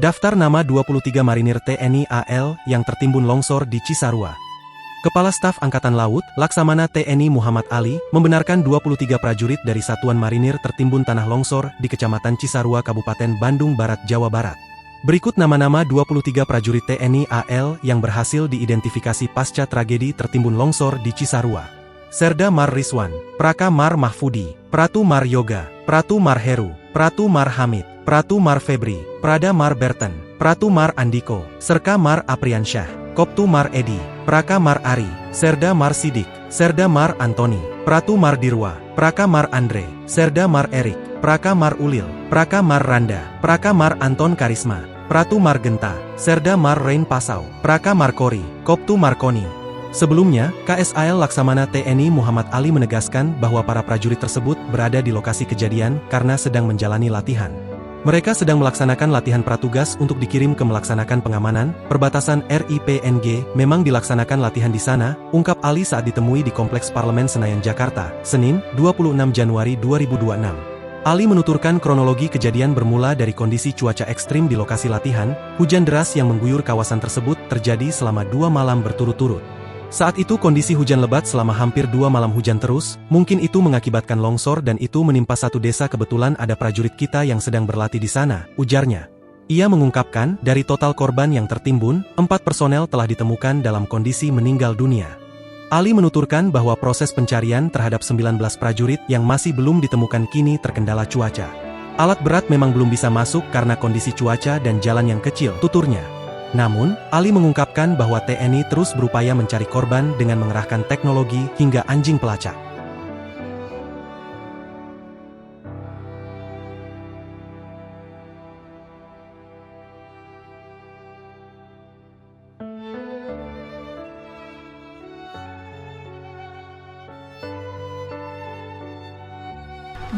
Daftar nama 23 marinir TNI AL yang tertimbun longsor di Cisarua. Kepala Staf Angkatan Laut, Laksamana TNI Muhammad Ali, membenarkan 23 prajurit dari Satuan Marinir tertimbun tanah longsor di Kecamatan Cisarua, Kabupaten Bandung Barat, Jawa Barat. Berikut nama-nama 23 prajurit TNI AL yang berhasil diidentifikasi pasca tragedi tertimbun longsor di Cisarua. Serda Mar Rizwan, Praka Mar Mahfudi, Pratu Mar Yoga, Pratu Mar Heru, Pratu Mar Hamid, Pratu Mar Febri, Prada Mar Berten, Pratu Mar Andiko, Serka Mar Apriansyah, Koptu Mar Edi, Praka Mar Ari, Serda Mar Sidik, Serda Mar Antoni, Pratu Mar Dirwa, Praka Mar Andre, Serda Mar Erik, Praka Mar Ulil, Praka Mar Randa, Praka Mar Anton Karisma, Pratu Mar Genta, Serda Mar Rain Pasau, Praka Mar Kori, Koptu Mar Koni. Sebelumnya, KSAL Laksamana TNI Muhammad Ali menegaskan bahwa para prajurit tersebut berada di lokasi kejadian karena sedang menjalani latihan. Mereka sedang melaksanakan latihan pratugas untuk dikirim ke melaksanakan pengamanan perbatasan RIPNG. Memang dilaksanakan latihan di sana, ungkap Ali saat ditemui di Kompleks Parlemen Senayan, Jakarta, Senin, 26 Januari 2026. Ali menuturkan kronologi kejadian bermula dari kondisi cuaca ekstrim di lokasi latihan. Hujan deras yang mengguyur kawasan tersebut terjadi selama 2 malam berturut-turut. Saat itu kondisi hujan lebat selama hampir 2 malam hujan terus, mungkin itu mengakibatkan longsor dan itu menimpa satu desa. Kebetulan ada prajurit kita yang sedang berlatih di sana, ujarnya. Ia mengungkapkan, dari total korban yang tertimbun, 4 personel telah ditemukan dalam kondisi meninggal dunia. Ali menuturkan bahwa proses pencarian terhadap 19 prajurit yang masih belum ditemukan kini terkendala cuaca. Alat berat memang belum bisa masuk karena kondisi cuaca dan jalan yang kecil, tuturnya. Namun, Ali mengungkapkan bahwa TNI terus berupaya mencari korban dengan mengerahkan teknologi hingga anjing pelacak.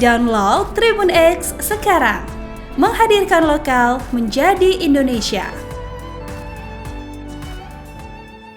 Download Tribun X sekarang, menghadirkan lokal menjadi Indonesia.